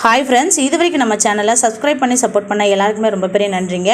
Hi friends, இது வரைக்கும் நம்ம சேனலை சப்ஸ்கிரைப் பண்ணி சப்போர்ட் பண்ண எல்லாருக்குமே ரொம்ப பெரிய நன்றிங்க.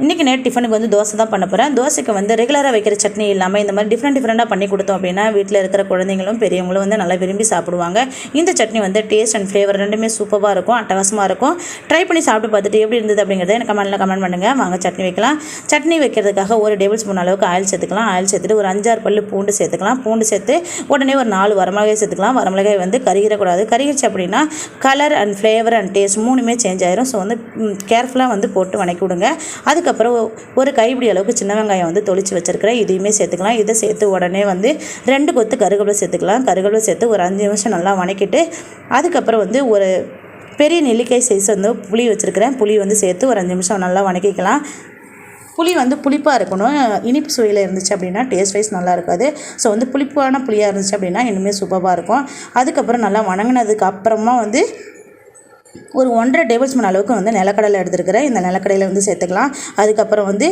இன்றைக்கி டிஃபனுக்கு வந்து தோசை தான் பண்ண போகிறேன். தோசைக்கு வந்து ரெகுலராக வைக்கிற சட்னி இல்லாமல் இந்த மாதிரி டிஃப்ரெண்ட்டாக பண்ணி கொடுத்தோம் அப்படின்னா வீட்டில் இருக்கிற குழந்தைங்களும் பெரியவங்களும் வந்து நல்லா விரும்பி சாப்பிடுவாங்க. இந்த சட்னி வந்து டேஸ்ட் அண்ட் ஃப்ளேவர் ரெண்டுமே சூப்பராக இருக்கும், அட்டகாசமாக இருக்கும். ட்ரை பண்ணி சாப்பிட்டு பார்த்துட்டு எப்படி இருந்தது அப்படிங்கிறத எனக்கு கமெண்ட் பண்ணுங்கள். வாங்க சட்னி வைக்கலாம். சட்னி வைக்கிறதுக்காக ஒரு டேபிள் ஸ்பூன் அளவுக்கு ஆயில் சேர்த்துக்கலாம். ஆயில் சேர்த்துட்டு ஒரு 5-6 பல்லு பூண்டு சேர்த்துக்கலாம். பூண்டு சேர்த்து உடனே ஒரு 4 வரமிளகாய் சேர்த்துக்கலாம். வரமிளகாய் வந்து கருகிடக்கூடாது. கருகிடுச்சு அப்படின்னா colour and flavour and taste மூணுமே சேஞ்ச் ஆயிரும். ஸோ வந்து கேர்ஃபுல்லாக வந்து போட்டு வணக்கி விடுங்க. அதுக்கப்புறம் ஒரு கைப்பிடி அளவுக்கு சின்ன வெங்காயம் வந்து தொளிச்சு வச்சுருக்கிறேன். இதையுமே சேர்த்துக்கலாம். இதை சேர்த்து உடனே வந்து 2 கொத்து கருவேப்பிலை சேர்த்துக்கலாம். கருவேப்பிலை சேர்த்து ஒரு 5 நிமிஷம் நல்லா வணக்கிட்டு அதுக்கப்புறம் வந்து ஒரு பெரிய நெல்லிக்காய் சைஸ் வந்து புளி வச்சுருக்கிறேன். புளி வந்து சேர்த்து ஒரு 5 நிமிஷம் நல்லா வணக்கிக்கலாம். புளி வந்து புளிப்பாக இருக்கணும். இனிப்பு சுவையில் இருந்துச்சு அப்படின்னா டேஸ்ட் வைஸ் நல்லா இருக்காது. ஸோ வந்து புளிப்பான புளியாக இருந்துச்சு அப்படின்னா இன்னுமே சூப்பராக இருக்கும். அதுக்கப்புறம் நல்லா வணங்கினதுக்கு அப்புறமா வந்து ஒரு 1.5 டேபிள் ஸ்பூன் அளவுக்கு வந்து நிலக்கடலை எடுத்துருக்கிறேன். இந்த நிலக்கடையில் வந்து சேர்த்துக்கலாம். அதுக்கப்புறம் வந்து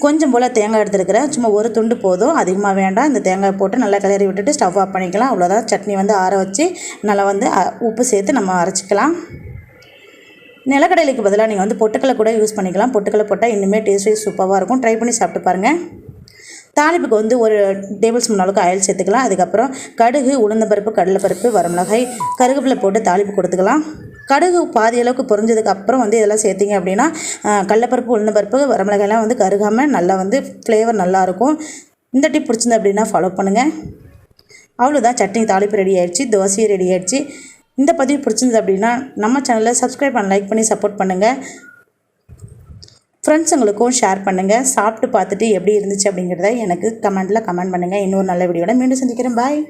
கொஞ்சம் போல் தேங்காய் எடுத்துருக்கிறேன். சும்மா ஒரு துண்டு போதும், அதிகமாக வேண்டாம். இந்த தேங்காய் போட்டு நல்லா கிளறி விட்டுட்டு ஸ்டவ் ஆஃப் பண்ணிக்கலாம். அவ்வளோதான். சட்னி வந்து ஆற வச்சு நல்லா வந்து உப்பு சேர்த்து நம்ம அரைச்சிக்கலாம். நிலக்கடலைக்கு பதிலாக நீங்கள் வந்து பொட்டுக்கடலை கூட யூஸ் பண்ணிக்கலாம். பொட்டுக்கடலை போட்டால் இன்னுமே டேஸ்ட் சூப்பராக இருக்கும். ட்ரை பண்ணி சாப்பிட்டு பாருங்கள். தாளிப்புக்கு வந்து ஒரு டேபிள் ஸ்பூன் அளவுக்கு ஆயில் சேர்த்துக்கலாம். அதுக்கப்புறம் கடுகு, உளுந்தம்பருப்பு, கடலைப்பருப்பு, வரமிளகாய், கருவேப்பிலை போட்டு தாளிப்பு கொடுத்துக்கலாம். கடுகு பாதி அளவுக்கு பொரிஞ்சதுக்கு அப்புறம் வந்து இதெல்லாம் சேர்த்திங்க அப்படின்னா கடலைப்பருப்பு, உளுந்தம்பருப்பு, வரமிளகாயெல்லாம் வந்து கருகாமல் நல்லா வந்து ஃப்ளேவர் நல்லாயிருக்கும். இந்த டிப் பிடிச்சிருந்தது அப்படின்னா ஃபாலோ பண்ணுங்கள். அவ்வளோதான், சட்னி தாளிப்பு ரெடி ஆகிடுச்சு. தோசையும் ரெடி ஆகிடுச்சு. இந்த பதிவு பிடிச்சிருந்தது அப்படின்னா நம்ம சேனலை சப்ஸ்கிரைப் பண்ணி லைக் பண்ணி சப்போர்ட் பண்ணுங்கள். ஃப்ரெண்ட்ஸுங்களுக்கும் ஷேர் பண்ணுங்கள். சாப்பிட்டு பார்த்துட்டு எப்படி இருந்துச்சு அப்படிங்கிறத எனக்கு கமெண்ட் பண்ணுங்கள். இன்னொரு நல்ல வீடியோட மீண்டும் சந்திக்கிறேன். பாய்.